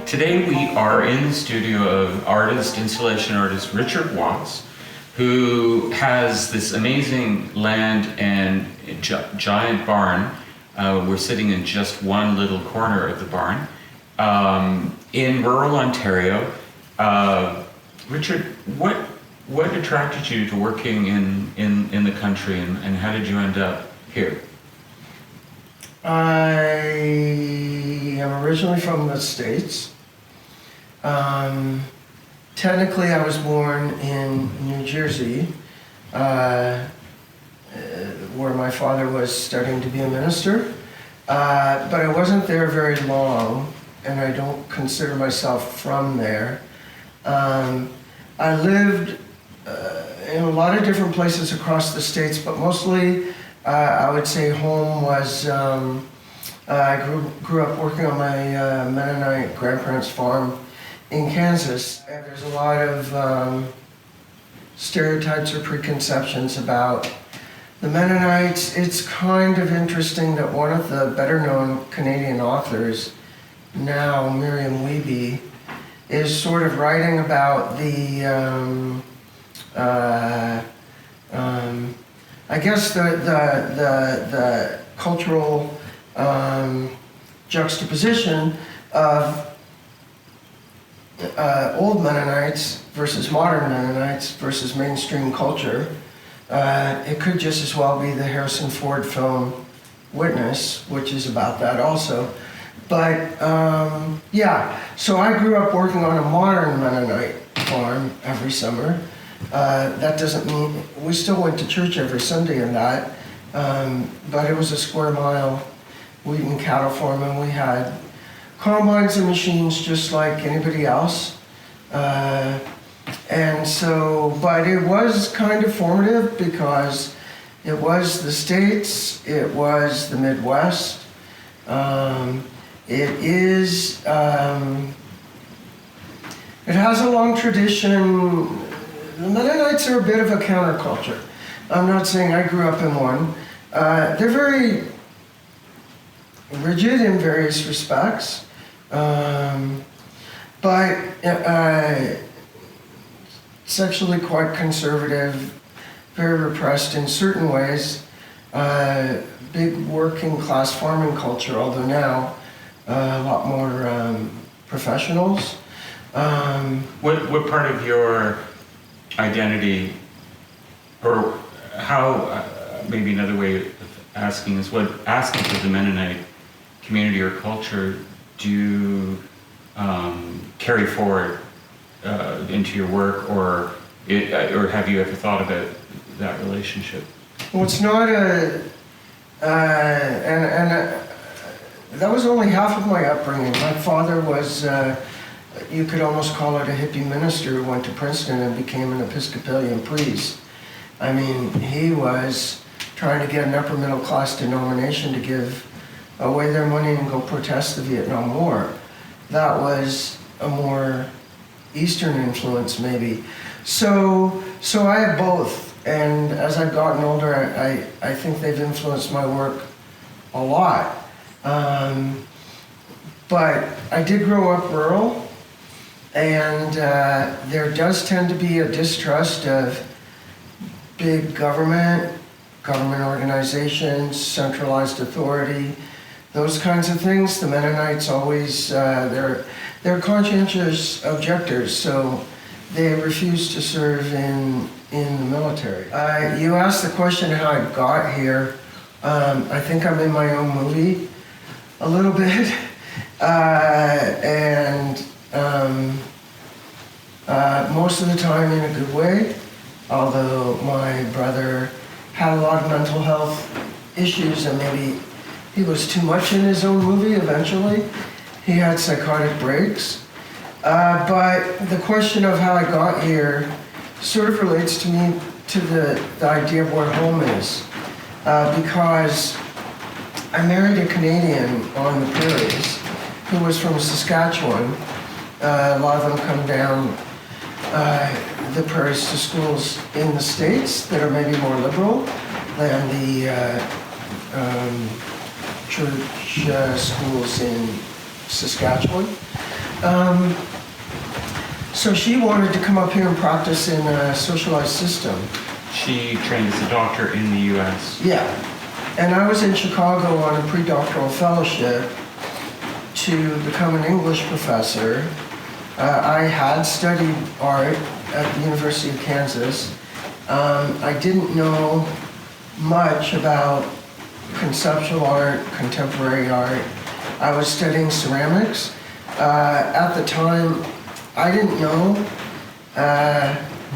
Today we are in the studio of installation artist Richard Watts, who has this amazing land and giant barn. We're sitting in just one little corner of the barn in rural Ontario. Richard, what attracted you to working in the country, and how did you end up here? I am originally from the States. Technically, I was born in New Jersey, where my father was studying to be a minister. But I wasn't there very long, and I don't consider myself from there. I lived in a lot of different places across the States, but mostly I would say home was, I grew up working on my Mennonite grandparents' farm in Kansas. And there's a lot of stereotypes or preconceptions about the Mennonites. It's kind of interesting that one of the better known Canadian authors, now Miriam Wiebe, is sort of writing about the I guess the cultural juxtaposition of old Mennonites versus modern Mennonites versus mainstream culture. It could just as well be the Harrison Ford film Witness, which is about that also. But yeah, so I grew up working on a modern Mennonite farm every summer. That doesn't mean, we still went to church every Sunday in that, but it was a square mile wheat and cattle farm, and we had combines and machines just like anybody else. And so, but it was kind of formative because it was the States, it was the Midwest. It is, it has a long tradition. The Mennonites are a bit of a counterculture. I'm not saying I grew up in one. They're very rigid in various respects, but sexually quite conservative, very repressed in certain ways. Big working class farming culture, although now a lot more professionals. What part of your identity, or how, maybe another way of asking is, what aspect of the Mennonite community or culture do you carry forward into your work, or have you ever thought about that relationship? Well, it's not a, that was only half of my upbringing. My father was, you could almost call it a hippie minister who went to Princeton and became an Episcopalian priest. I mean, he was trying to get an upper middle class denomination to give away their money and go protest the Vietnam War. That was a more Eastern influence, maybe. So I have both, and as I've gotten older, I think they've influenced my work a lot. But I did grow up rural, and there does tend to be a distrust of big government organizations, centralized authority, those kinds of things. The Mennonites always, they're conscientious objectors, so they refuse to serve in the military. You asked the question how I got here. I think I'm in my own movie a little bit, and most of the time in a good way, although my brother had a lot of mental health issues, and maybe he was too much in his own movie eventually. He had psychotic breaks. But the question of how I got here sort of relates to me to the idea of what home is. Because I married a Canadian on the prairies who was from Saskatchewan. A lot of them come down the prairies to schools in the States that are maybe more liberal than the church schools in Saskatchewan. So she wanted to come up here and practice in a socialized system. She trained as a doctor in the U.S. Yeah. And I was in Chicago on a pre-doctoral fellowship to become an English professor. I had studied art at the University of Kansas. I didn't know much about conceptual art, contemporary art. I was studying ceramics. At the time, I didn't know,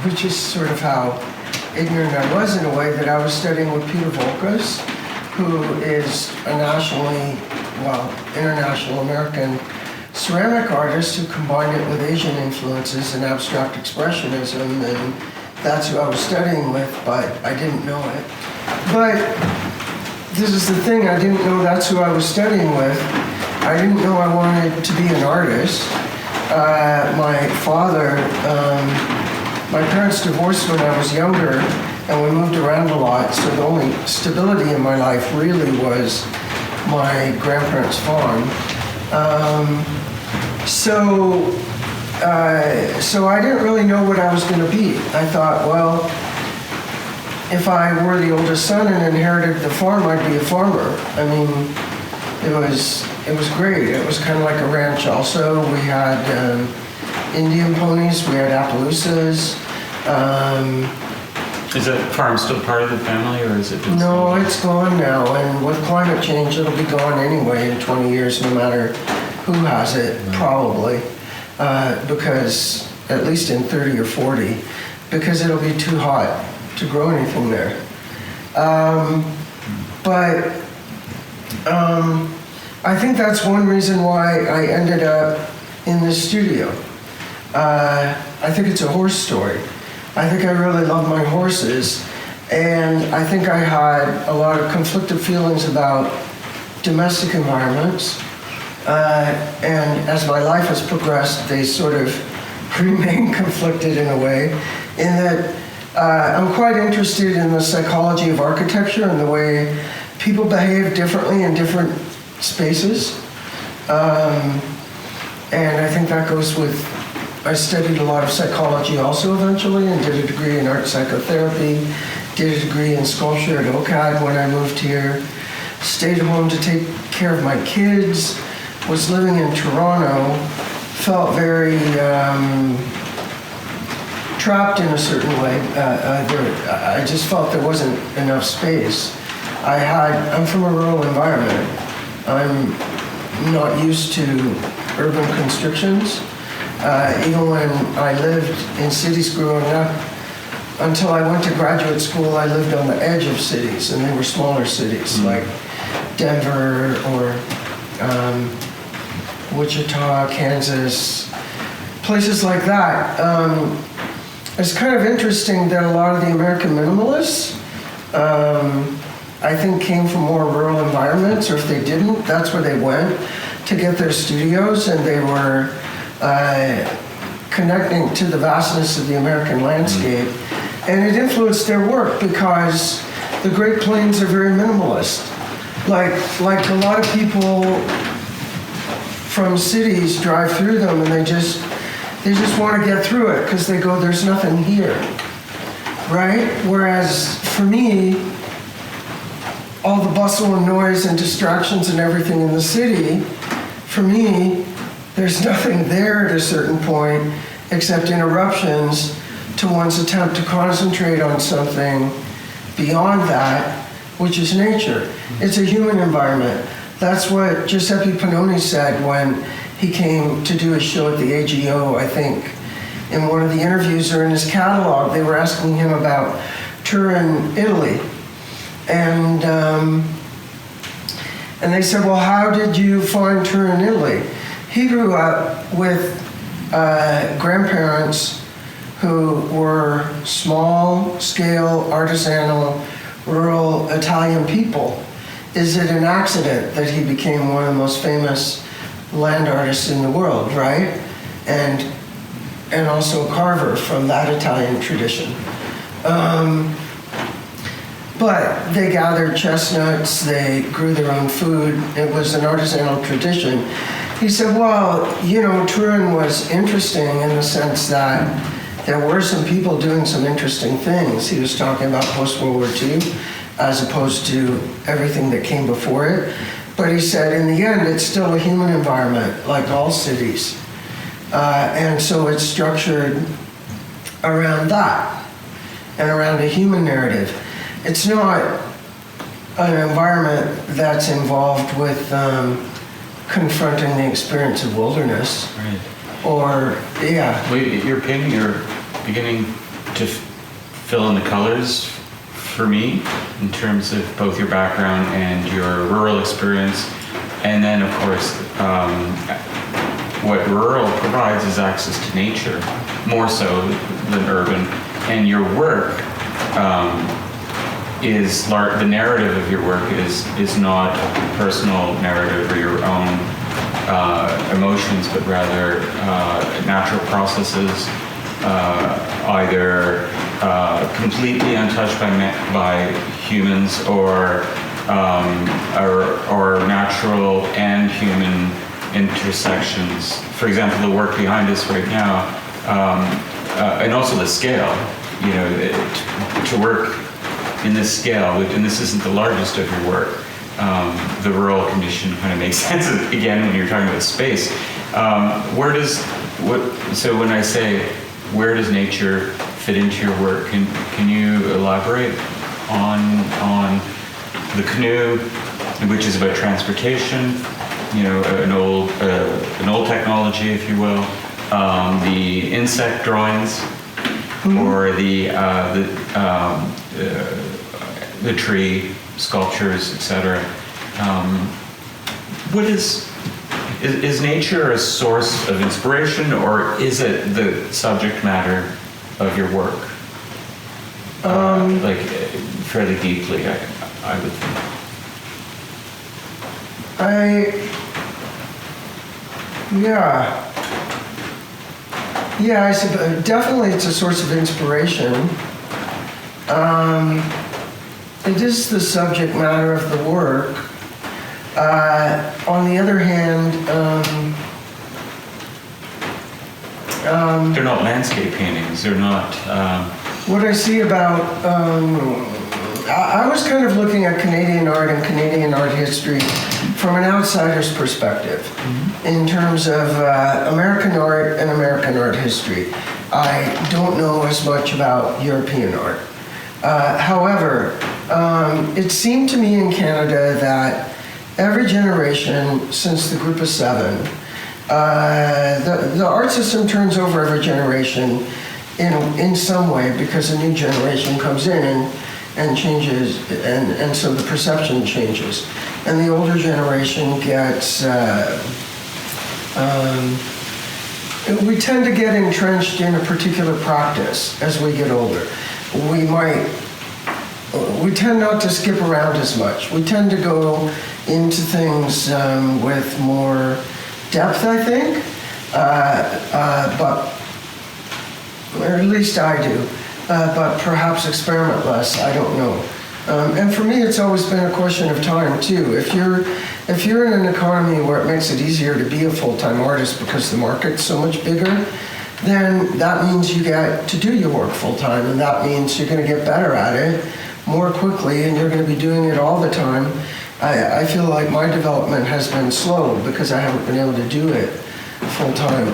which is sort of how ignorant I was in a way, that I was studying with Peter Volkas, who is a international American ceramic artist who combined it with Asian influences and abstract expressionism, and that's who I was studying with, but I didn't know it. But this is the thing, I didn't know that's who I was studying with. I didn't know I wanted to be an artist. My parents divorced when I was younger, and we moved around a lot, so the only stability in my life really was my grandparents' farm. So I didn't really know what I was going to be. I thought, well, if I were the oldest son and inherited the farm, I'd be a farmer. I mean, it was great. It was kind of like a ranch also. We had Indian ponies, we had Appaloosas. Is that farm still part of the family, or is it just... No, it's gone now, and with climate change, it'll be gone anyway in 20 years, no matter who has it, probably. Because, at least in 30 or 40, because it'll be too hot to grow anything there. I think that's one reason why I ended up in this studio. I think it's a horse story. I think I really love my horses, and I think I had a lot of conflicted feelings about domestic environments. And as my life has progressed, they sort of remain conflicted in a way, in that I'm quite interested in the psychology of architecture and the way people behave differently in different spaces. And I think that goes with, I studied a lot of psychology also eventually, and did a degree in art psychotherapy, did a degree in sculpture at OCAD when I moved here, stayed home to take care of my kids, was living in Toronto, felt very trapped in a certain way. I just felt there wasn't enough space. I'm from a rural environment. I'm not used to urban constrictions. Even when I lived in cities growing up, until I went to graduate school, I lived on the edge of cities, and they were smaller cities like Denver or Wichita, Kansas, places like that. It's kind of interesting that a lot of the American minimalists, I think, came from more rural environments, or if they didn't, that's where they went to get their studios, and they were connecting to the vastness of the American landscape. And it influenced their work because the Great Plains are very minimalist. Like a lot of people from cities drive through them, and they just want to get through it because they go, there's nothing here, right? Whereas for me, all the bustle and noise and distractions and everything in the city, for me, there's nothing there at a certain point except interruptions to one's attempt to concentrate on something beyond that, which is nature. It's a human environment. That's what Giuseppe Pannoni said when he came to do a show at the AGO, I think. In one of the interviews or in his catalog, they were asking him about Turin, Italy. And they said, well, how did you find Turin, Italy? He grew up with grandparents who were small-scale, artisanal, rural Italian people. Is it an accident that he became one of the most famous land artists in the world, right? And also a carver from that Italian tradition. But they gathered chestnuts, they grew their own food. It was an artisanal tradition. He said, well, Turin was interesting in the sense that there were some people doing some interesting things. He was talking about post-World War II as opposed to everything that came before it. But he said, in the end, it's still a human environment, like all cities. And so it's structured around that and around a human narrative. It's not an environment that's involved with confronting the experience of wilderness. Right. Or, yeah. Well, you're beginning to fill in the colors for me in terms of both your background and your rural experience. And then, of course, what rural provides is access to nature, more so than urban. And your work the narrative of your work is not a personal narrative or your own emotions, but rather natural processes, either completely untouched by humans or natural and human intersections. For example, the work behind us right now, and also the scale. To work in this scale, and this isn't the largest of your work. The rural condition kind of makes sense again when you're talking about space. So when I say, where does nature fit into your work? Can you elaborate on the canoe, which is about transportation? An old technology, if you will. The insect drawings, or the tree sculptures, etc. What is nature a source of inspiration, or is it the subject matter of your work? Fairly deeply, I would think. I suppose definitely it's a source of inspiration. It is the subject matter of the work. On the other hand, they're not landscape paintings. They're not. What I see about, I was kind of looking at Canadian art and Canadian art history from an outsider's perspective, in terms of American art and American art history. I don't know as much about European art. However, it seemed to me in Canada that every generation since the group of seven, the art system turns over every generation in some way, because a new generation comes in and changes, and so the perception changes. And the older generation gets, we tend to get entrenched in a particular practice as we get older. We tend not to skip around as much. We tend to go into things with more depth, I think, but, or at least I do, but perhaps experiment less, I don't know. And for me, it's always been a question of time too. If you're in an economy where it makes it easier to be a full-time artist because the market's so much bigger, then that means you get to do your work full-time, and that means you're going to get better at it more quickly, and you're going to be doing it all the time. I feel like my development has been slow because I haven't been able to do it full-time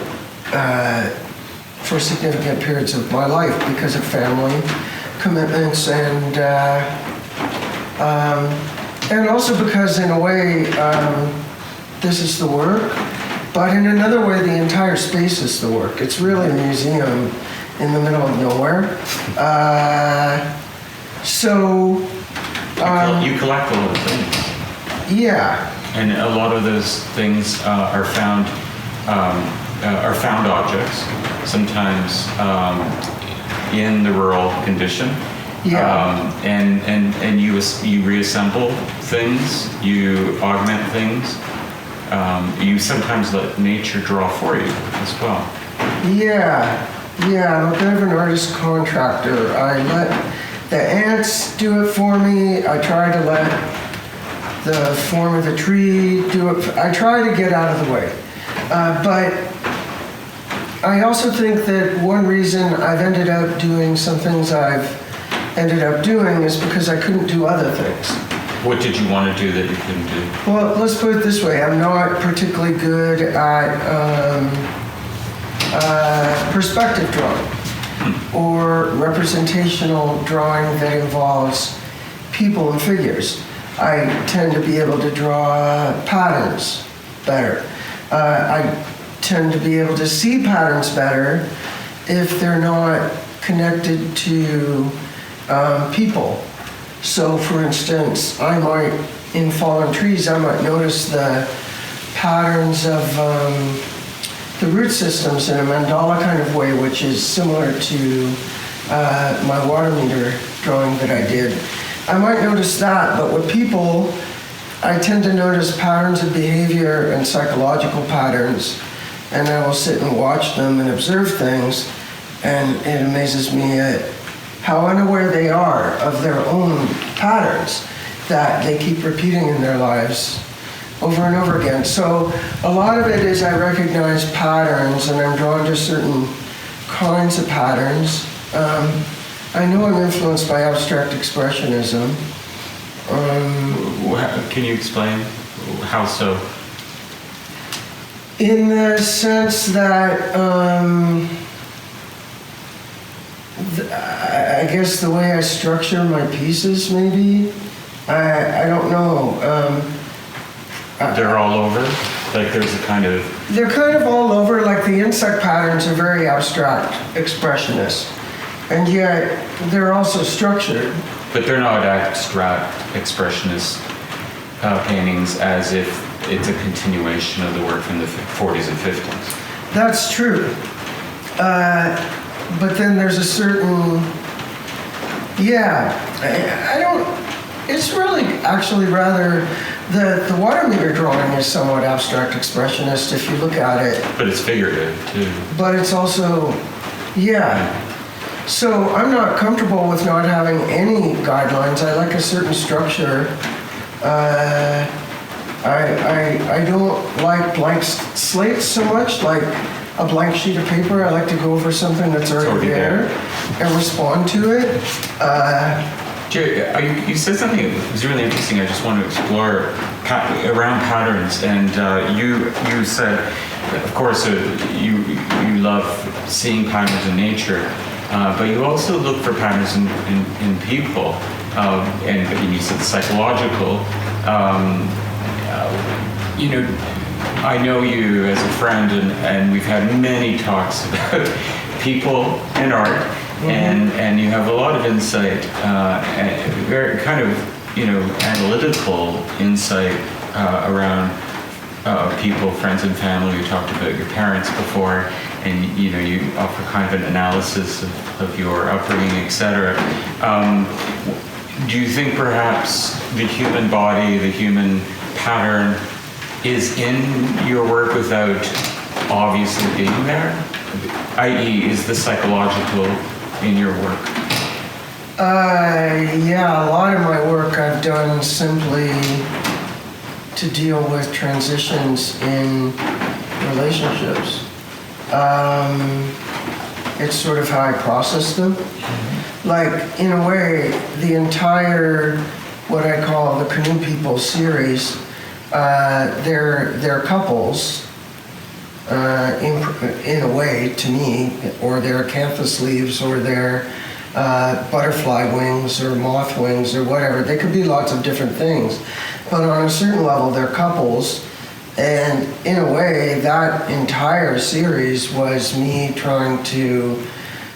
for significant periods of my life because of family commitments and also because, in a way, this is the work, but in another way, the entire space is the work. It's really a museum in the middle of nowhere. You collect a lot of things. Yeah. And a lot of those things are found objects, sometimes in the rural condition. Yeah. And you reassemble things, you augment things. You sometimes let nature draw for you as well. Yeah, I'm a bit of an artist contractor. I let the ants do it for me. I try to let the form of the tree do it. I try to get out of the way. But I also think that one reason I've ended up doing some things I've ended up doing is because I couldn't do other things. What did you want to do that you couldn't do? Well, let's put it this way. I'm not particularly good at perspective drawing or representational drawing that involves people and figures. I tend to be able to draw patterns better. I tend to be able to see patterns better if they're not connected to people. So, for instance, in fallen trees, I might notice the patterns of the root systems in a mandala kind of way, which is similar to my water meter drawing that I did. I might notice that, but with people, I tend to notice patterns of behavior and psychological patterns, and I will sit and watch them and observe things, and it amazes me at how unaware they are of their own patterns that they keep repeating in their lives over and over again. So a lot of it is I recognize patterns and I'm drawn to certain kinds of patterns. I know I'm influenced by abstract expressionism. Can you explain how so? In the sense that I guess the way I structure my pieces, maybe. I don't know. They're all over? Like there's a kind of... They're kind of all over, like the insect patterns are very abstract, expressionist. And yet, they're also structured. But they're not abstract expressionist paintings as if it's a continuation of the work from the 40s and 50s. That's true. But then there's a certain... Yeah, I don't... It's really actually rather... The water meter drawing is somewhat abstract expressionist if you look at it. But it's figurative, too. But it's also... Yeah. So I'm not comfortable with not having any guidelines. I like a certain structure. I don't like blank slates so much, like a blank sheet of paper. I like to go over something that's already there and respond to it. Jerry, you said something that was really interesting. I just want to explore around patterns. And you said, of course, you love seeing patterns in nature, but you also look for patterns in people. And you said psychological. I know you as a friend, and we've had many talks about people and art. Mm-hmm. And you have a lot of insight, and very kind of, analytical insight around people, friends and family. You talked about your parents before, and you offer kind of an analysis of your upbringing, etc. Do you think perhaps the human body, the human pattern, is in your work without obviously being there? I.e., is the psychological in your work? Yeah, a lot of my work I've done simply to deal with transitions in relationships. It's sort of how I process them. Mm-hmm. Like, in a way, the entire, what I call the Canoe People series, they're couples, in a way, to me, or they're acanthus leaves, or they're butterfly wings, or moth wings, or whatever. They could be lots of different things. But on a certain level, they're couples. And in a way, that entire series was me trying to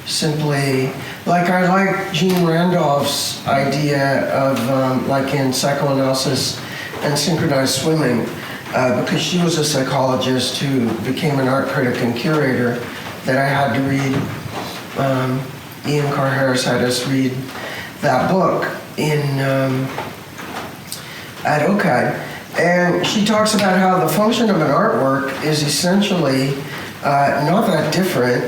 simply, like I like Jean Randolph's idea of, like in psychoanalysis and synchronized swimming, because she was a psychologist who became an art critic and curator, that I had to read. Ian Carr Harris had us read that book at OCAD. And she talks about how the function of an artwork is essentially not that different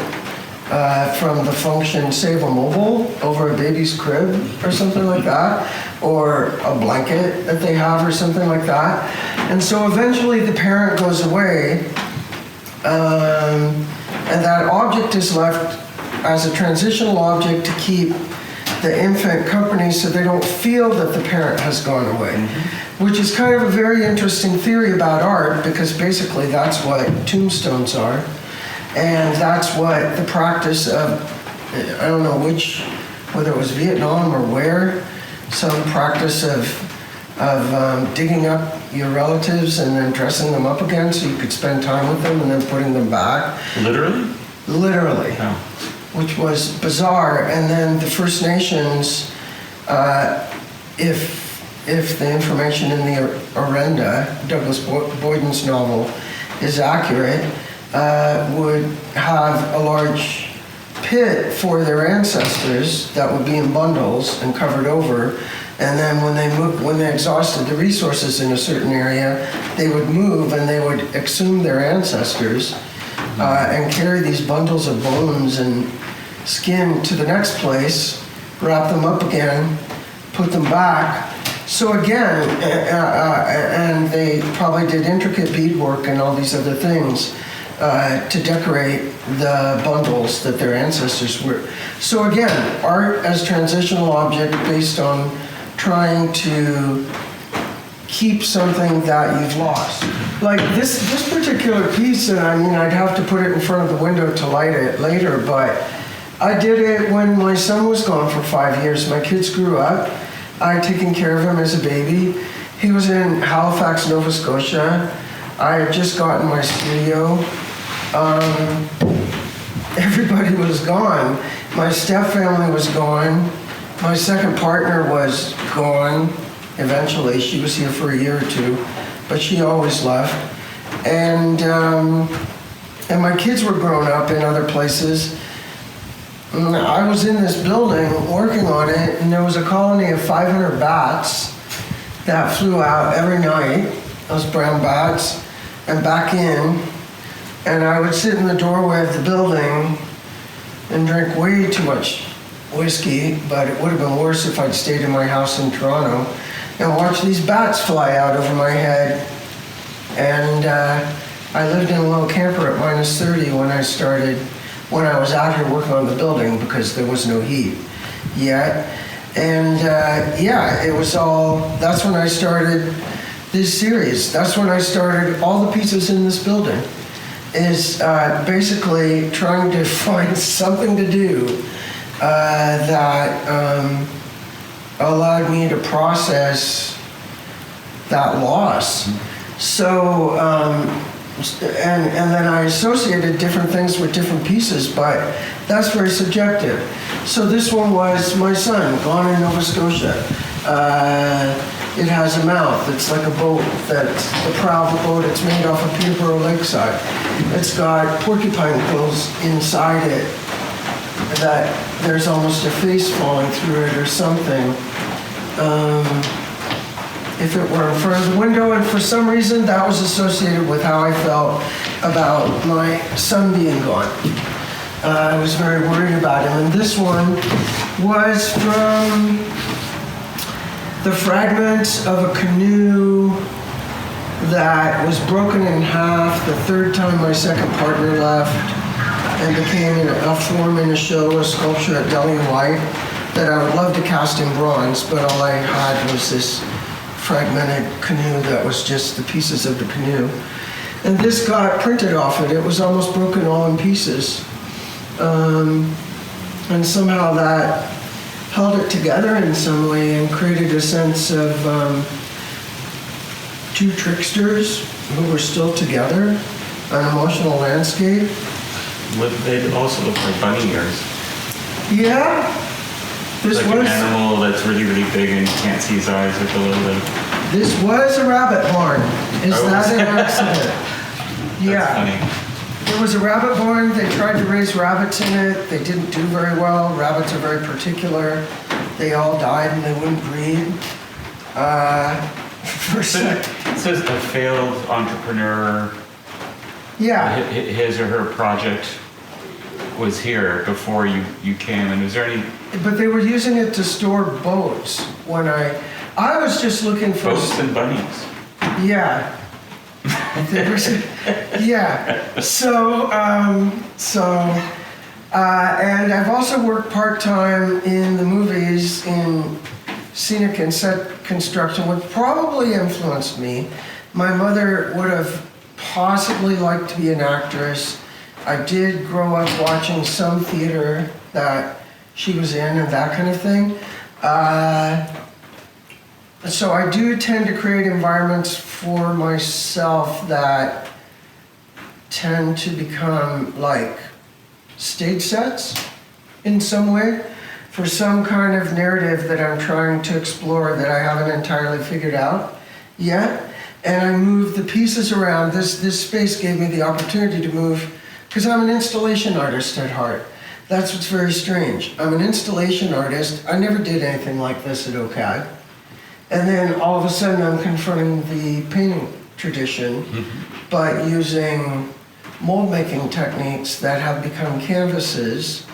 from the function, say, of a mobile over a baby's crib or something like that, or a blanket that they have or something like that. And so eventually the parent goes away And that object is left as a transitional object to keep the infant company so they don't feel that the parent has gone away, which is kind of a very interesting theory about art, because basically that's what tombstones are. And that's what the practice of, I don't know whether it was Vietnam or where, some practice of digging up your relatives and then dressing them up again so you could spend time with them and then putting them back. Literally? Literally. Oh. Which Was bizarre. And then the First Nations, if the information in the Orenda, Douglas Boyden's novel, is accurate, would have a large pit for their ancestors that would be in bundles and covered over. And then when they exhausted the resources in a certain area, they would move and they would exhume their ancestors and carry these bundles of bones and skin to the next place, wrap them up again, put them back. So again, and they probably did intricate beadwork and all these other things to decorate the bundles that their ancestors were. So again, art as transitional object based on trying to keep something that you've lost. Like this particular piece, and I mean, I'd have to put it in front of the window to light it later, but I did it when my son was gone for 5 years. My kids grew up. I had taken care of him as a baby. He was in Halifax, Nova Scotia. I had just gotten my studio. Everybody was gone. My step-family was gone. My second partner was gone eventually. She was here for a year or two, but she always left. And my kids were grown up in other places. I was in this building working on it, and there was a colony of 500 bats that flew out every night, those brown bats, and back in. And I would sit in the doorway of the building and drink way too much whiskey, but it would have been worse if I'd stayed in my house in Toronto, and watch these bats fly out over my head. And I lived in a little camper at -30 when I was out here working on the building, because there was no heat yet. And it was all, that's when I started this series. That's when I started all the pieces in this building, is basically trying to find something to do that allowed me to process that loss. So, and then I associated different things with different pieces, but that's very subjective. So this one was my son, gone in Nova Scotia. It has a mouth. It's like a boat, that's the prow of a boat. It's made off of Peterborough Lakeside. It's got porcupine quills inside it that there's almost a face falling through it or something. If it were in front of the window, and for some reason that was associated with how I felt about my son being gone. I was very worried about him, and this one was from the fragments of a canoe that was broken in half the third time my second partner left, and became a form in a show, a sculpture at Delhi White, that I would love to cast in bronze, but all I had was this fragmented canoe that was just the pieces of the canoe. And this got printed off it. It was almost broken all in pieces. And somehow that held it together in some way and created a sense of two tricksters who were still together, an emotional landscape. They also look like bunny ears. Yeah. This like an animal that's really, really big and you can't see his eyes with a little bit. This was a rabbit barn. Is that an accident? Yeah. Funny. It was a rabbit barn. They tried to raise rabbits in it. They didn't do very well. Rabbits are very particular. They all died and they wouldn't breed. It says a failed entrepreneur. Yeah. His or her project was here before you came, and was there any... But they were using it to store boats when I was just looking for... Boats and bunnies. Yeah. Yeah. And I've also worked part-time in the movies in scenic and set construction, which probably influenced me. My mother would have possibly liked to be an actress. I did grow up watching some theater that she was in and that kind of thing. So I do tend to create environments for myself that tend to become like stage sets in some way for some kind of narrative that I'm trying to explore that I haven't entirely figured out yet. And I move the pieces around. This space gave me the opportunity to move, because I'm an installation artist at heart. That's what's very strange. I'm an installation artist. I never did anything like this at OCAD. And then all of a sudden I'm confronting the painting tradition, but using mold making techniques that have become canvases.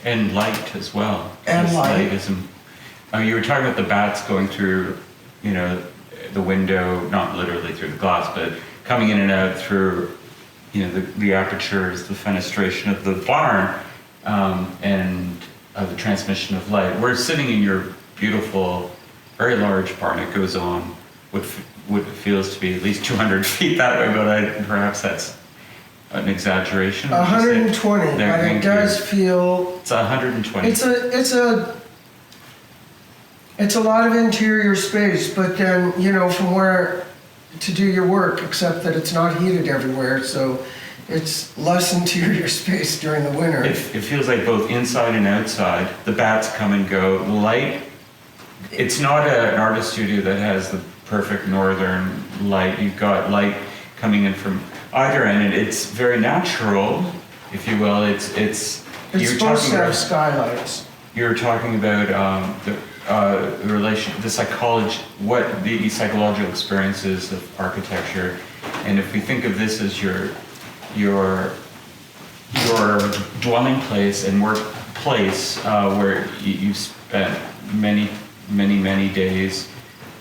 And light as well. And light. You were talking about the bats going through, the window, not literally through the glass, but coming in and out through, the apertures, the fenestration of the barn, and the transmission of light. We're sitting in your beautiful, very large barn. It goes on what feels to be at least 200 feet that way, but perhaps that's an exaggeration. 120, but it does feel... It's 120. It's a lot of interior space, but then, from where to do your work, except that it's not heated everywhere, so it's less interior space during the winter. It feels like both inside and outside. The bats come and go. Light, it's not an artist studio that has the perfect northern light. You've got light coming in from either end, and it's very natural, if you will. It's supposed to have skylights. You're talking about the relation, the psychology, what the psychological experiences of architecture, and if we think of this as your dwelling place and workplace, where you've spent many days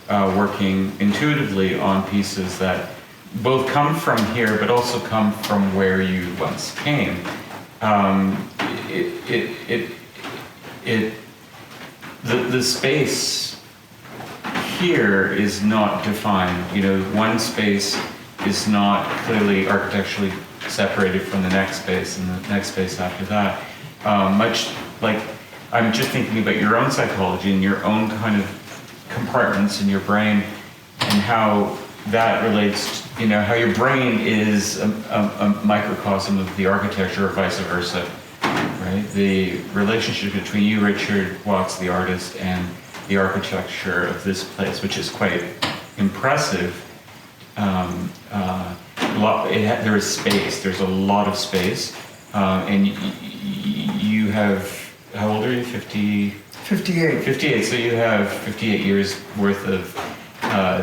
working intuitively on pieces that both come from here, but also come from where you once came. The space here is not defined. One space is not clearly architecturally separated from the next space and the next space after that. Much like, I'm just thinking about your own psychology and your own kind of compartments in your brain, and how that relates, how your brain is a microcosm of the architecture or vice versa, right? The relationship between you, Richard Watts, the artist, and the architecture of this place, which is quite impressive. There is space, there's a lot of space, and you have, how old are you, 58. 58, so you have 58 years worth of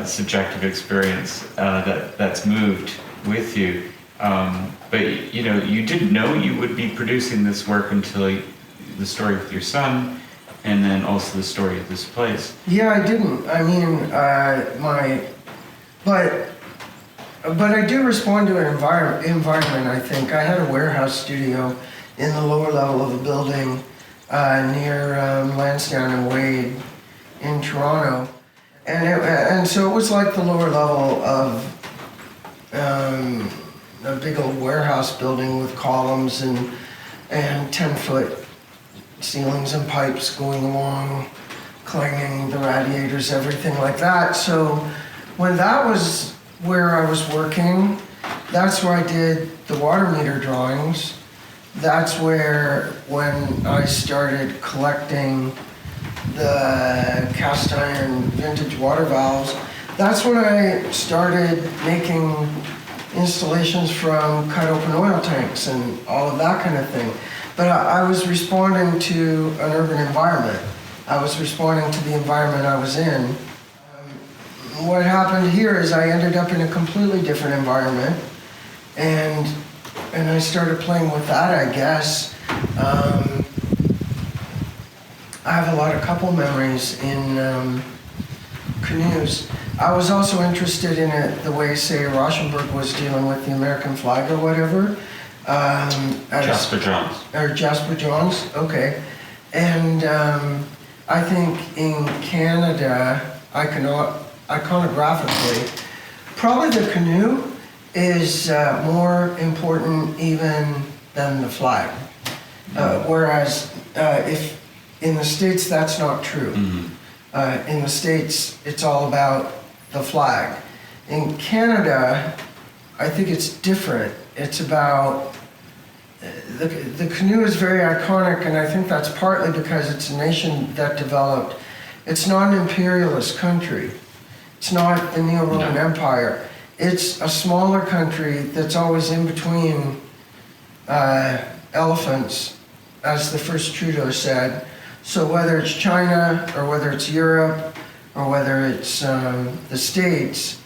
subjective experience that's moved with you. But you didn't know you would be producing this work until the story with your son, and then also the story of this place. Yeah, I didn't. I mean, but I do respond to an environment, I think. I had a warehouse studio in the lower level of the building near Lansdowne and Wade in Toronto. And so it was like the lower level of a big old warehouse building with columns and 10-foot ceilings and pipes going along, clanging, the radiators, everything like that. So when that was where I was working, that's where I did the water meter drawings. That's where, when I started collecting the cast iron vintage water valves, that's when I started making installations from cut open oil tanks and all of that kind of thing. But I was responding to an urban environment. I was responding to the environment I was in. What happened here is I ended up in a completely different environment, and I started playing with that, I guess. I have a lot of couple memories in Canoes. I was also interested in it the way, say, Rauschenberg was dealing with the American flag or whatever. Jasper Johns. Or Jasper Johns, okay. And I think in Canada, iconographically, probably the canoe is more important even than the flag. Whereas if in the States, that's not true. In the States, it's all about the flag. In Canada, I think it's different. It's about, the canoe is very iconic, and I think that's partly because it's a nation that developed, it's not an imperialist country. It's not the Neo-Roman Empire. It's a smaller country that's always in between elephants, as the first Trudeau said. So whether it's China, or whether it's Europe, or whether it's the States,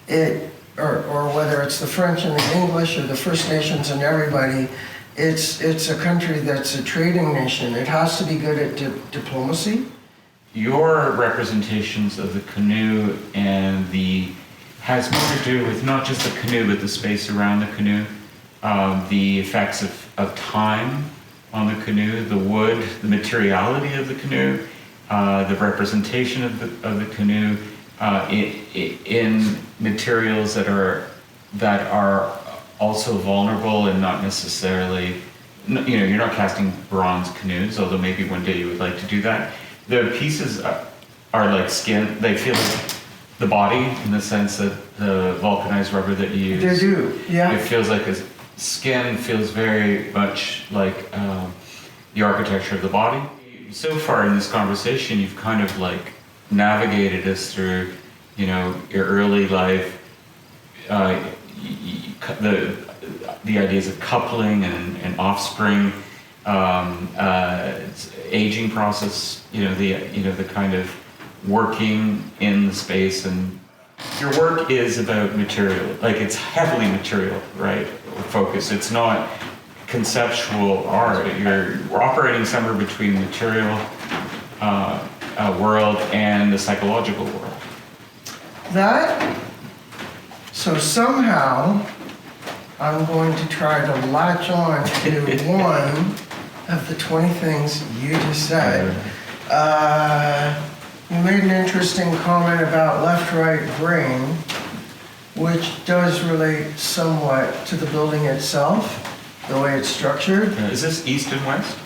or whether it's the French and the English, or the First Nations and everybody, it's a country that's a trading nation. It has to be good at diplomacy. Your representations of the canoe and has more to do with not just the canoe, but the space around the canoe, the effects of time on the canoe, the wood, the materiality of the canoe, the representation of the canoe in materials that are also vulnerable and not necessarily, you're not casting bronze canoes, although maybe one day you would like to do that. The pieces are like skin. They feel like the body in the sense that the vulcanized rubber that you use. They do, yeah. It feels like skin feels very much like the architecture of the body. So far in this conversation, you've kind of like navigated us through, your early life, the ideas of coupling and offspring, aging process, the kind of working in the space, and your work is about material, like it's heavily material, right? Focus. It's not conceptual art. You're operating somewhere between the material world and the psychological world. So somehow I'm going to try to latch on to one of the 20 things you just said. You made an interesting comment about left-right brain, which does relate somewhat to the building itself, the way it's structured. Is this east and west?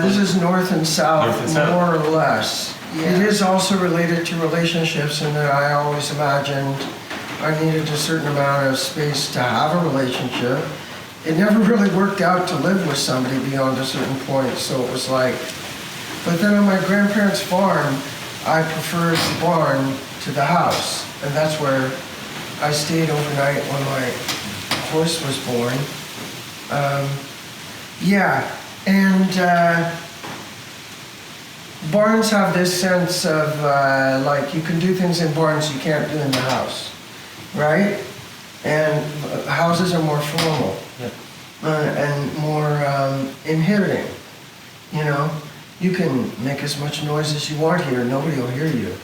This is north and south, more or less. Yeah. It is also related to relationships, in that I always imagined I needed a certain amount of space to have a relationship. It never really worked out to live with somebody beyond a certain point, so it was like, but then on my grandparents' farm, I preferred the barn to the house, and that's where I stayed overnight when my horse was born. Barns have this sense of like you can do things in barns you can't do in the house, right? And houses are more formal and more inhibiting. You can make as much noise as you want here, nobody will hear you.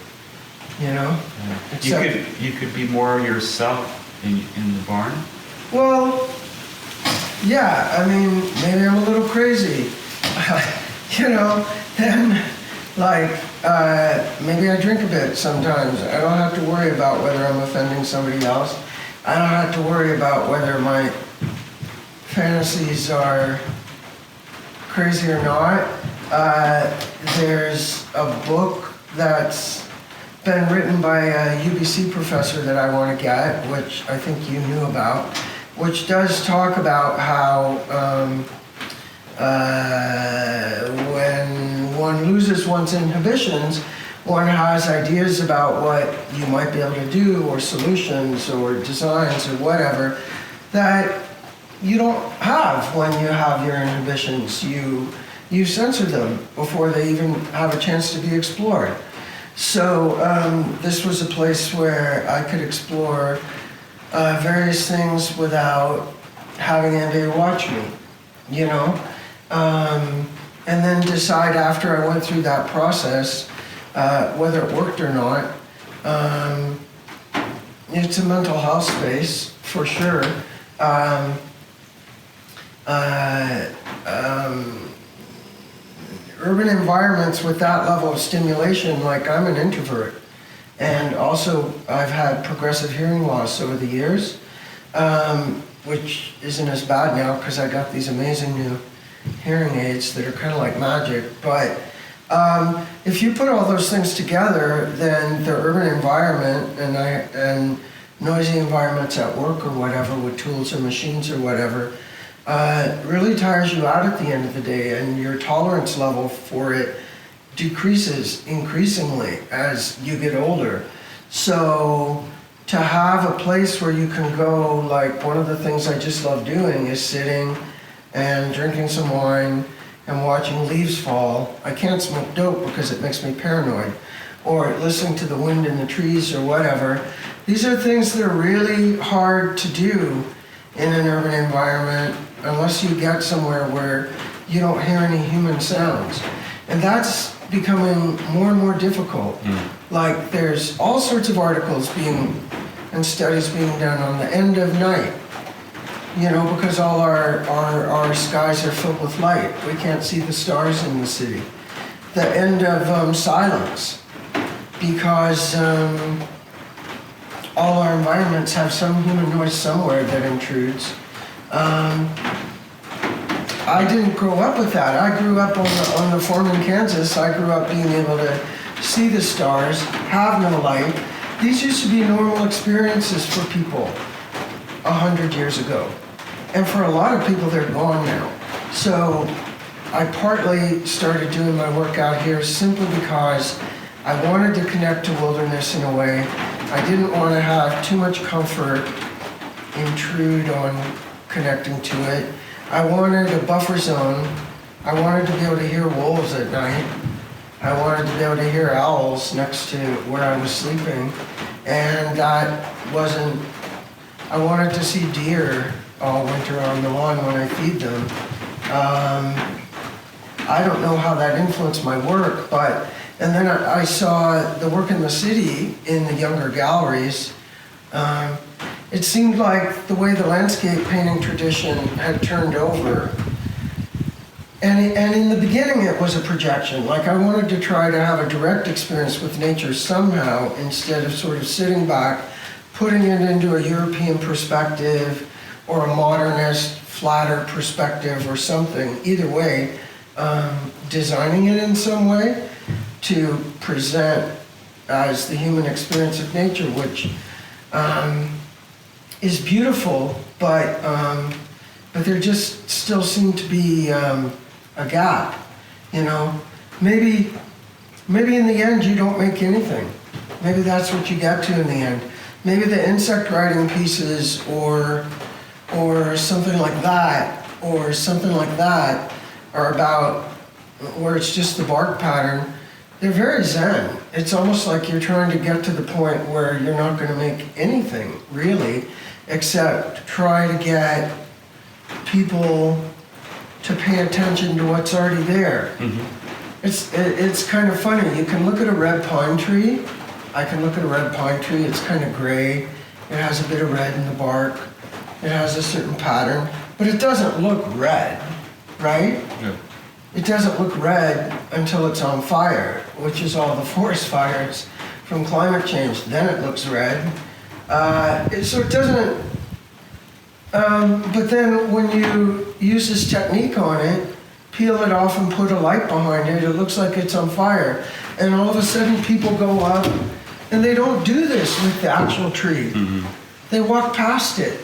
You could be more yourself in the barn. Well, yeah. I mean, maybe I'm a little crazy. Then. Maybe I drink a bit sometimes. I don't have to worry about whether I'm offending somebody else. I don't have to worry about whether my fantasies are crazy or not. There's a book that's been written by a UBC professor that I want to get, which I think you knew about, which does talk about how when one loses one's inhibitions, one has ideas about what you might be able to do, or solutions, or designs, or whatever, that you don't have when you have your inhibitions. You censor them before they even have a chance to be explored. So this was a place where I could explore various things without having anybody watch me, and then decide after I went through that process whether it worked or not, Um, it's a mental health space, for sure. Um, urban environments with that level of stimulation, like I'm an introvert, and also I've had progressive hearing loss over the years, which isn't as bad now because I got these amazing new hearing aids that are kind of like magic. But if you put all those things together, then the urban environment and noisy environments at work or whatever with tools or machines or whatever really tires you out at the end of the day, and your tolerance level for it decreases increasingly as you get older. So to have a place where you can go, like one of the things I just love doing is sitting and drinking some wine and watching leaves fall. I can't smoke dope because it makes me paranoid. Or listening to the wind in the trees or whatever. These are things that are really hard to do in an urban environment unless you get somewhere where you don't hear any human sounds. And that's becoming more and more difficult. Like there's all sorts of articles and studies being done on the end of night, you know, because all our skies are filled with light. We can't see the stars in the city. The end of silence, because all our environments have some human noise somewhere that intrudes. I didn't grow up with that. I grew up on the farm in Kansas. I grew up being able to see the stars, have no light. These used to be normal experiences for people 100 years ago. And for a lot of people, they're gone now. So I partly started doing my work out here simply because I wanted to connect to wilderness in a way. I didn't want to have too much comfort intrude on connecting to it. I wanted a buffer zone. I wanted to be able to hear wolves at night. I wanted to be able to hear owls next to where I was sleeping. And that wasn't, I wanted to see deer all winter on the lawn when I feed them. I don't know how that influenced my work, but, and then I saw the work in the city in the younger galleries. It seemed like the way the landscape painting tradition had turned over. And in the beginning it was a projection. Like I wanted to try to have a direct experience with nature somehow instead of sort of sitting back, putting it into a European perspective or a modernist, flatter perspective or something. Either way, designing it in some way to present as the human experience of nature, which is beautiful, but there just still seemed to be a gap, you know. Maybe in the end you don't make anything. Maybe that's what you get to in the end. Maybe the insect writing pieces or something like that are about where it's just the bark pattern. They're very zen. It's almost like you're trying to get to the point where you're not going to make anything really, except try to get people to pay attention to what's already there. Mm-hmm. It's kind of funny. You can look at a red pine tree. I can look at a red pine tree. It's kind of gray. It has a bit of red in the bark. It has a certain pattern, but it doesn't look red, right? Yeah. It doesn't look red until it's on fire, which is all the forest fires from climate change. Then it looks red. So it doesn't, but then when you use this technique on it, peel it off and put a light behind it, it looks like it's on fire. And all of a sudden people go up, and they don't do this with the actual tree. Mm-hmm. They walk past it.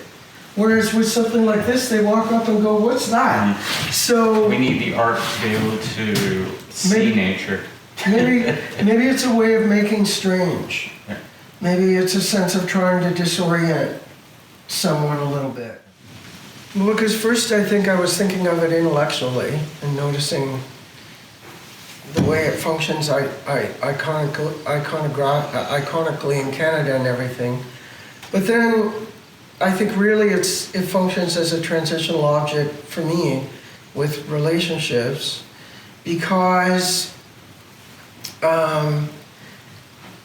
Whereas with something like this, they walk up and go, what's that? Mm-hmm. So we need the art to be able to see nature. maybe it's a way of making strange. Yeah. Maybe it's a sense of trying to disorient someone a little bit. Well, because first I think I was thinking of it intellectually and noticing the way it functions iconically in Canada and everything. But then I think really it functions as a transitional object for me with relationships, because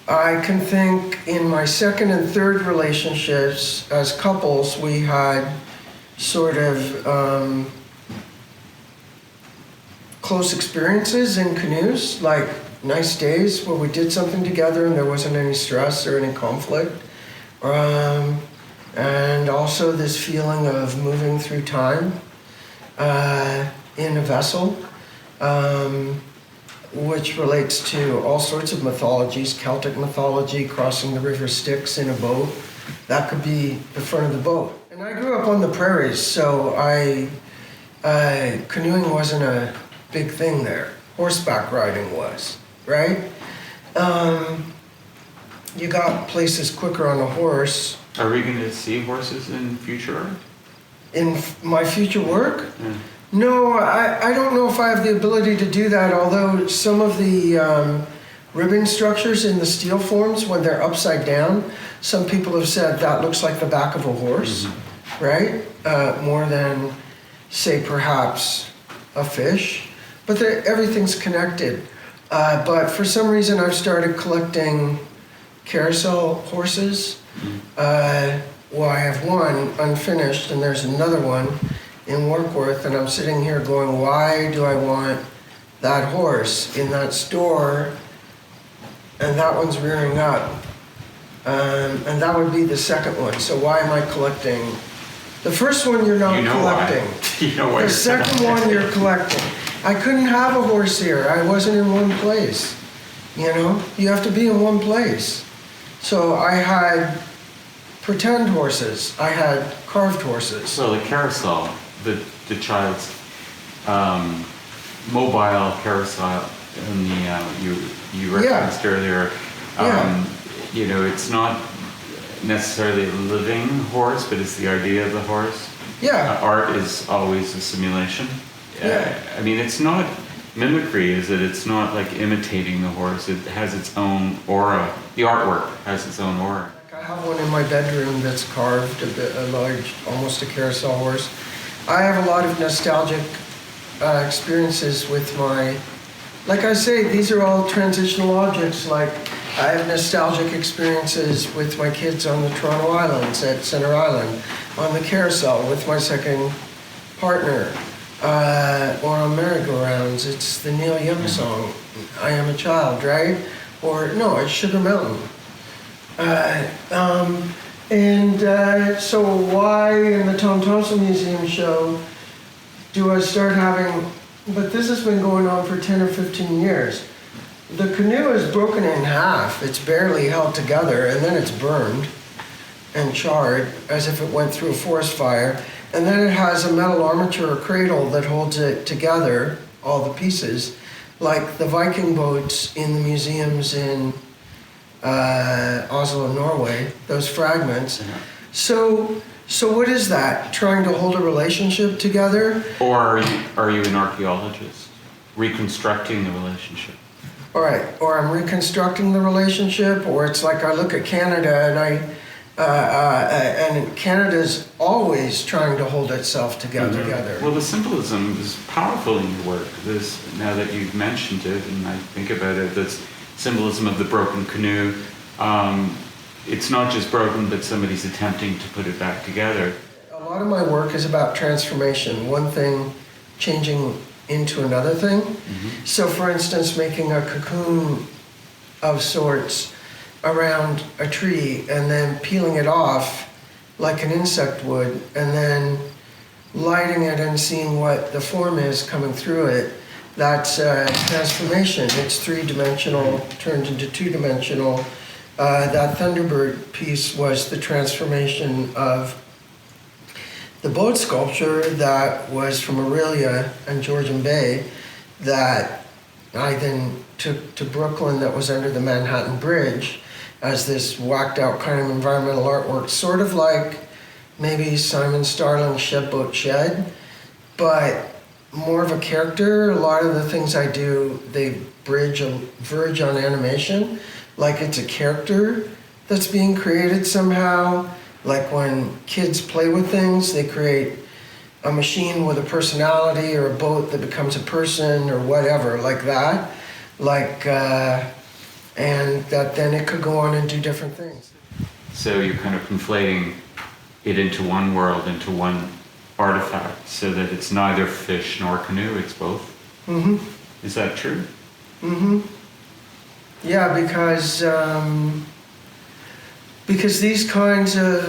I can think in my second and third relationships as couples, we had sort of close experiences in canoes, like nice days where we did something together and there wasn't any stress or any conflict. And also this feeling of moving through time in a vessel, which relates to all sorts of mythologies, Celtic mythology, crossing the river Styx in a boat. That could be the front of the boat. And I grew up on the prairies, so canoeing wasn't a big thing there. Horseback riding was, right? You got places quicker on a horse. Are we going to see horses in future art? In my future work? Yeah. No, I don't know if I have the ability to do that, although some of the ribbon structures in the steel forms, when they're upside down, some people have said that looks like the back of a horse, right? More than, say, perhaps a fish. But everything's connected. But for some reason, I've started collecting carousel horses. Well, I have one unfinished, and there's another one in Warkworth, and I'm sitting here going, why do I want that horse in that store? And that one's rearing up. And that would be the second one. So why am I collecting? The first one you're not collecting. Why. You know why. The second one you're collecting. I couldn't have a horse here. I wasn't in one place. You know, you have to be in one place. So I had pretend horses. I had carved horses. So the carousel, the child's mobile carousel, in the you referenced earlier. You know, it's not necessarily a living horse, but it's the idea of the horse. Yeah. Art is always a simulation. I mean, it's not mimicry, is it? It's not like imitating the horse. It has its own aura. The artwork has its own aura. I have one in my bedroom that's carved, a large, almost a carousel horse. I have a lot of nostalgic experiences with my, like I say, these are all transitional objects. Like I have nostalgic experiences with my kids on the Toronto Islands at Center Island, on the carousel with my second partner, or on merry-go-rounds. It's the Neil Young song, I Am a Child, right? Or no, it's Sugar Mountain. So why in the Tom Thompson Museum show do I start having, but this has been going on for 10 or 15 years. The canoe is broken in half. It's barely held together, and then it's burned and charred as if it went through a forest fire. And then it has a metal armature or cradle that holds it together, all the pieces, like the Viking boats in the museums in Oslo, Norway, those fragments. Mm-hmm. So what is that? Trying to hold a relationship together? Or are you an archaeologist? Reconstructing the relationship? All right, or I'm reconstructing the relationship, or it's like I look at Canada and and Canada's always trying to hold itself together. Well, the symbolism is powerful in your work. Now that you've mentioned it, and I think about it, this symbolism of the broken canoe. It's not just broken, but somebody's attempting to put it back together. A lot of my work is about transformation, one thing changing into another thing. Mm-hmm. So for instance, making a cocoon of sorts around a tree and then peeling it off like an insect would, and then lighting it and seeing what the form is coming through it. That's transformation. It's three-dimensional, turned into two-dimensional. That Thunderbird piece was the transformation of the boat sculpture that was from Aurelia and Georgian Bay that I then took to Brooklyn, that was under the Manhattan Bridge, as this whacked out kind of environmental artwork, sort of like maybe Simon Starling's Shed Boat Shed, but more of a character. A lot of the things I do, they verge on animation, like it's a character that's being created somehow. Like when kids play with things, they create a machine with a personality, or a boat that becomes a person, or whatever, like that. Like and that then it could go on and do different things. So you're kind of conflating it into one world, into one artifact, so that it's neither fish nor canoe, it's both? Mm-hmm. Is that true? Mm-hmm. Yeah, because these kinds of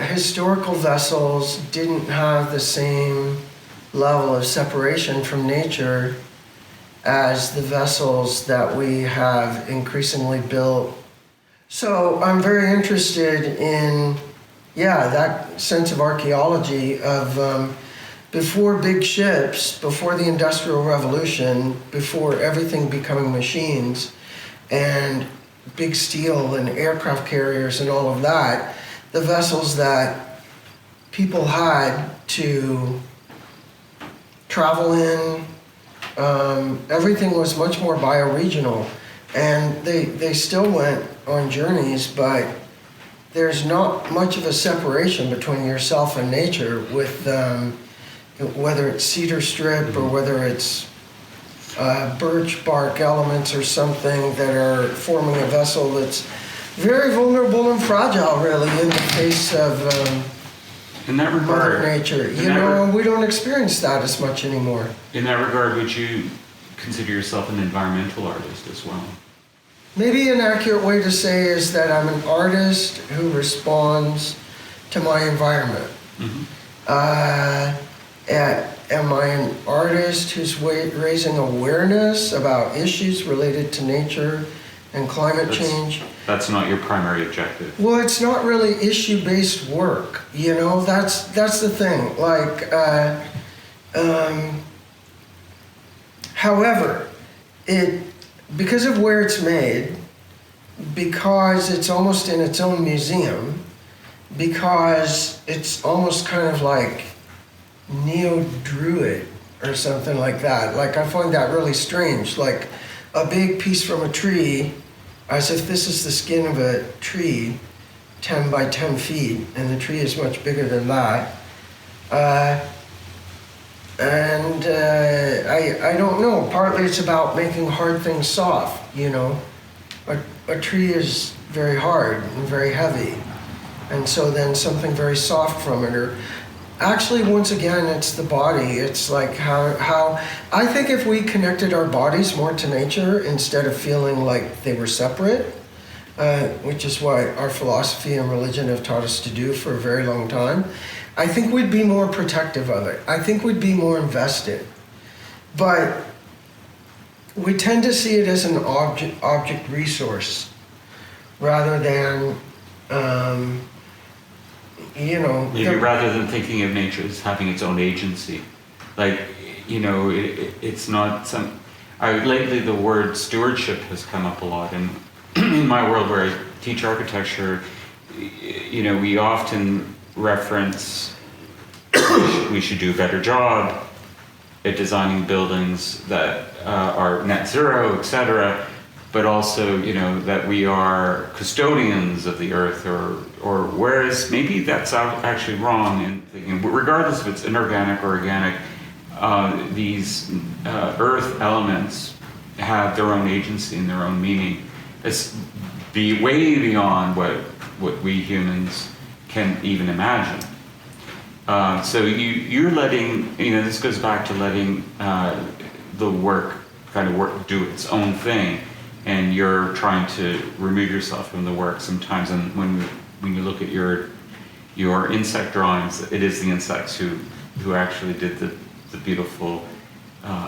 historical vessels didn't have the same level of separation from nature as the vessels that we have increasingly built. So I'm very interested in, that sense of archaeology of before big ships, before the Industrial Revolution, before everything becoming machines, and big steel and aircraft carriers and all of that, the vessels that people had to travel in, everything was much more bioregional. And they still went on journeys, but there's not much of a separation between yourself and nature with whether it's cedar strip or whether it's birch bark elements or something that are forming a vessel that's very vulnerable and fragile, really, in the face of in that regard, Mother Nature. We don't experience that as much anymore. In that regard, would you consider yourself an environmental artist as well? Maybe an accurate way to say is that I'm an artist who responds to my environment. Mm-hmm. Am I an artist who's raising awareness about issues related to nature and climate change? That's not your primary objective. Well, it's not really issue-based work. That's the thing. However, because of where it's made, because it's almost in its own museum, because it's almost kind of like neo-druid or something like that. I find that really strange. Like a big piece from a tree, as if this is the skin of a tree, 10 by 10 feet, and the tree is much bigger than that. I don't know. Partly it's about making hard things soft, A tree is very hard and very heavy. And so then something very soft from it. Or actually, once again, it's the body. It's like how I think if we connected our bodies more to nature instead of feeling like they were separate, which is what our philosophy and religion have taught us to do for a very long time, I think we'd be more protective of it. I think we'd be more invested. But we tend to see it as an object resource rather than, Maybe rather than thinking of nature as having its own agency. It's not some... lately the word stewardship has come up a lot. And in my world where I teach architecture, we often reference we should do a better job at designing buildings that are net zero, etc. But also, that we are custodians of the earth, or whereas maybe that's actually wrong. And regardless if it's inorganic or organic, these earth elements have their own agency and their own meaning. It's way beyond what we humans can even imagine. So you're letting, this goes back to letting the work do its own thing, and you're trying to remove yourself from the work sometimes. And when you look at your insect drawings, it is the insects who actually did the beautiful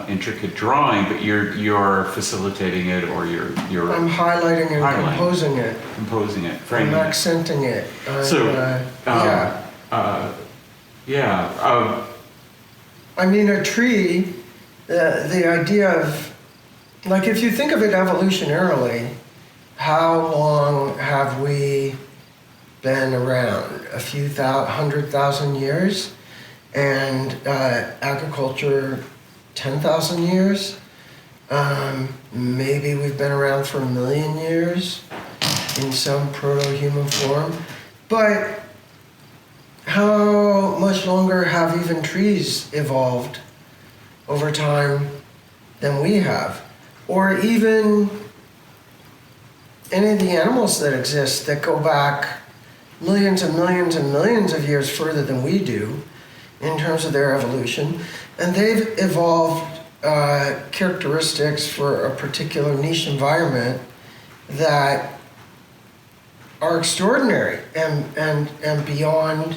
intricate drawing, but you're facilitating it, or you're I'm highlighting and composing it, framing I'm accenting it. I mean, a tree, the idea of, if you think of it evolutionarily, how long have we been around? A few 100,000 years? And agriculture, 10,000 years? Maybe we've been around for 1 million years in some proto-human form. But how much longer have even trees evolved over time than we have? Or even any of the animals that exist that go back millions and millions and millions of years further than we do in terms of their evolution. And they've evolved characteristics for a particular niche environment that are extraordinary and beyond.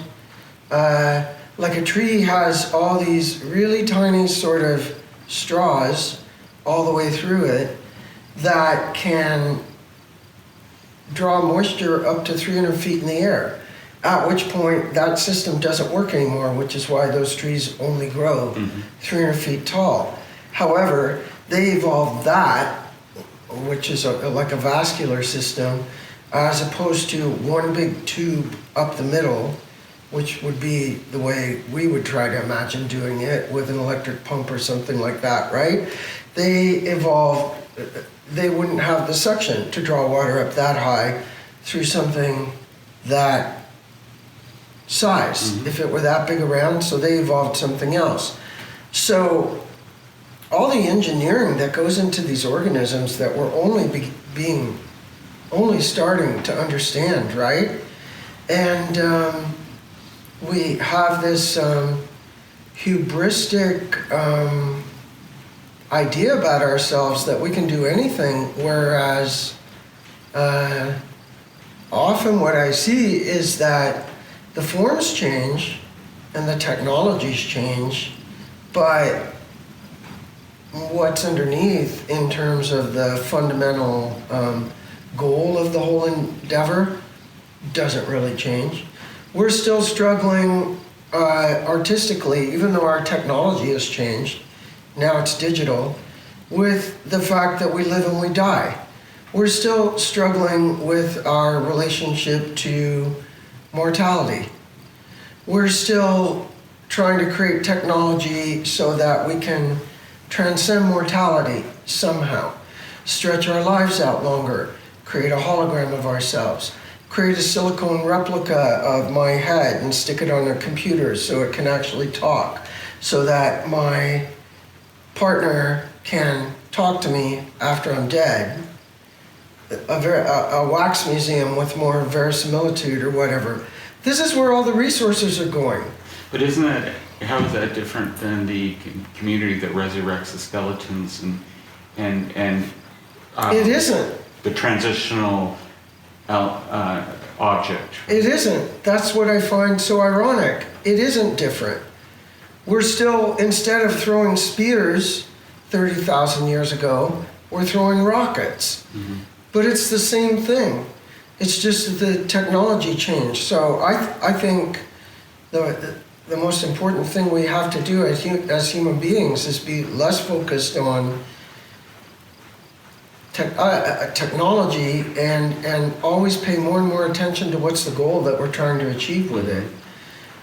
Like a tree has all these really tiny sort of straws all the way through it that can draw moisture up to 300 feet in the air, at which point that system doesn't work anymore, which is why those trees only grow 300 feet tall. However, they evolved that, which is like a vascular system, as opposed to one big tube up the middle, which would be the way we would try to imagine doing it with an electric pump or something like that, right? They evolved, they wouldn't have the suction to draw water up that high through something that size, if it were that big around, so they evolved something else. So all the engineering that goes into these organisms that we're only starting to understand, right? And we have this hubristic idea about ourselves that we can do anything, whereas often what I see is that the forms change and the technologies change, but what's underneath in terms of the fundamental goal of the whole endeavor doesn't really change. We're still struggling artistically, even though our technology has changed, now it's digital, with the fact that we live and we die. We're still struggling with our relationship to mortality. We're still trying to create technology so that we can transcend mortality somehow, stretch our lives out longer, create a hologram of ourselves, create a silicone replica of my head and stick it on a computer so it can actually talk, so that my partner can talk to me after I'm dead. A wax museum with more verisimilitude or whatever. This is where all the resources are going. But how is that different than the community that resurrects the skeletons and it isn't. The transitional object? It isn't. That's what I find so ironic. It isn't different. We're still, instead of throwing spears 30,000 years ago, we're throwing rockets. But it's the same thing. It's just that the technology changed. So I think the most important thing we have to do as human beings is be less focused on technology and always pay more and more attention to what's the goal that we're trying to achieve with it.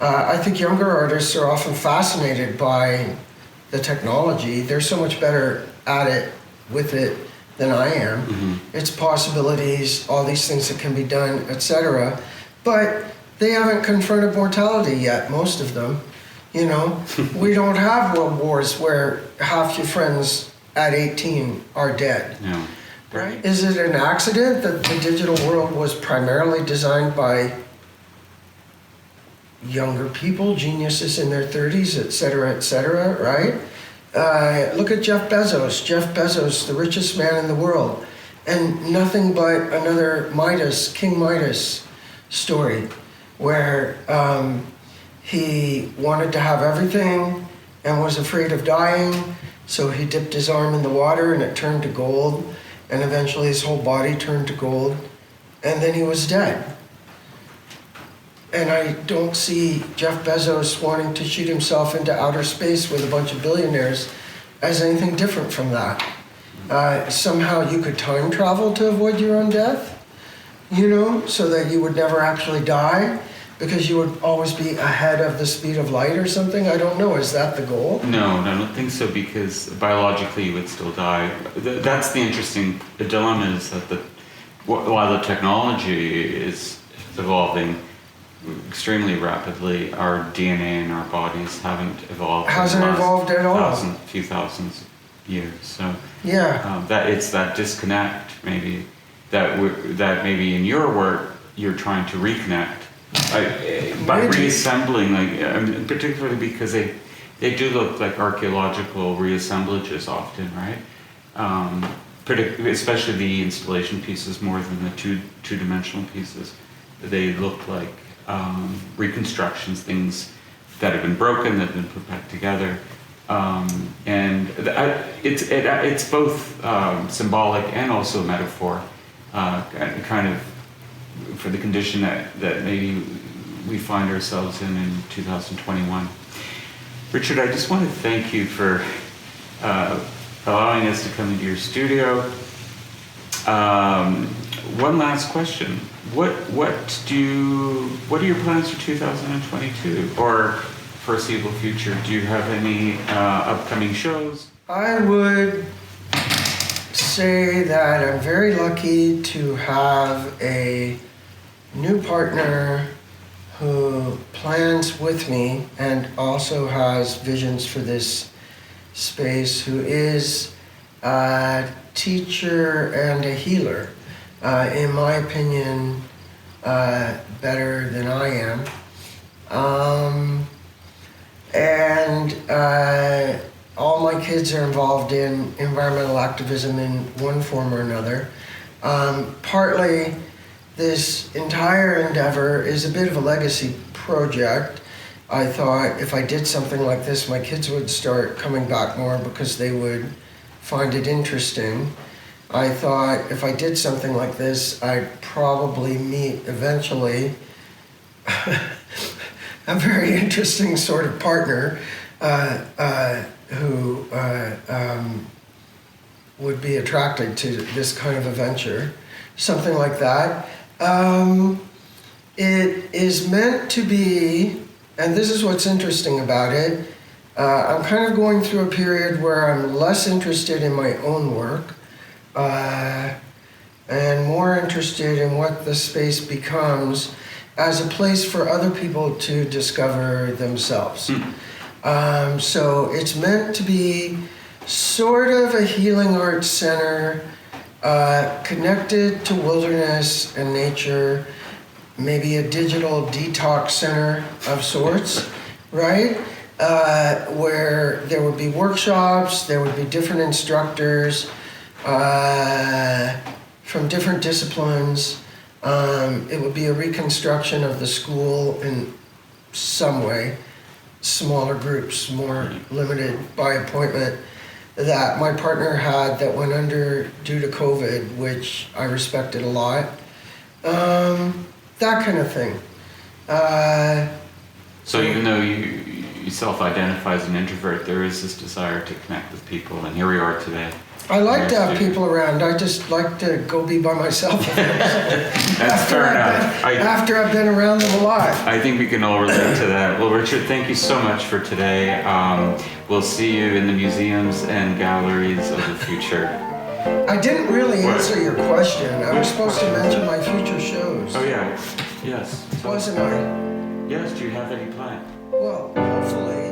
I think younger artists are often fascinated by the technology. They're so much better at it, with it, than I am. Its possibilities, all these things that can be done, etc. But they haven't confronted mortality yet, most of them. You know, we don't have world wars where half your friends at 18 are dead. No. Right? Is it an accident that the digital world was primarily designed by younger people, geniuses in their 30s, et cetera, right? Look at Jeff Bezos. Jeff Bezos, the richest man in the world, and nothing but another Midas, King Midas story, where he wanted to have everything and was afraid of dying, so he dipped his arm in the water and it turned to gold, and eventually his whole body turned to gold, and then he was dead. And I don't see Jeff Bezos wanting to shoot himself into outer space with a bunch of billionaires as anything different from that. Somehow you could time travel to avoid your own death, you know, so that you would never actually die because you would always be ahead of the speed of light or something. I don't know. Is that the goal? No, I don't think so, because biologically you would still die. That's the interesting dilemma, is that while the technology is evolving extremely rapidly, our DNA in our bodies haven't evolved. Hasn't evolved at all. Few thousands of years. So yeah, that it's that disconnect maybe that maybe in your work you're trying to reconnect by reassembling, particularly because they do look like archaeological reassemblages often, right? Especially the installation pieces more than the two-dimensional pieces. They look like reconstructions, things that have been broken, that have been put back together. It's both symbolic and also a metaphor, kind of for the condition that maybe we find ourselves in 2021. Richard, I just want to thank you for allowing us to come into your studio. One last question. What are your plans for 2022 or foreseeable future? Do you have any upcoming shows? I would say that I'm very lucky to have a new partner who plans with me and also has visions for this space, who is a teacher and a healer, in my opinion, better than I am. All my kids are involved in environmental activism in one form or another. Partly, this entire endeavor is a bit of a legacy project. I thought if I did something like this, my kids would start coming back more because they would find it interesting. I thought if I did something like this, I'd probably meet eventually a very interesting sort of partner who would be attracted to this kind of a venture, something like that. It is meant to be, and this is what's interesting about it, I'm kind of going through a period where I'm less interested in my own work and more interested in what the space becomes as a place for other people to discover themselves. So it's meant to be sort of a healing arts center, connected to wilderness and nature, maybe a digital detox center of sorts, right? Where there would be workshops, there would be different instructors from different disciplines. It would be a reconstruction of the school in some way, smaller groups, more limited by appointment, that my partner had that went under due to COVID, which I respected a lot. That kind of thing. So even though you self-identify as an introvert, there is this desire to connect with people, and here we are today. I like to have people around. I just like to go be by myself. That's fair enough. After I've been around them a lot. I think we can all relate to that. Well, Richard, thank you so much for today. We'll see you in the museums and galleries of the future. I didn't really answer your question. I was supposed to mention my future shows. Oh yeah, yes. Wasn't I? Yes, do you have any plan? Well, hopefully.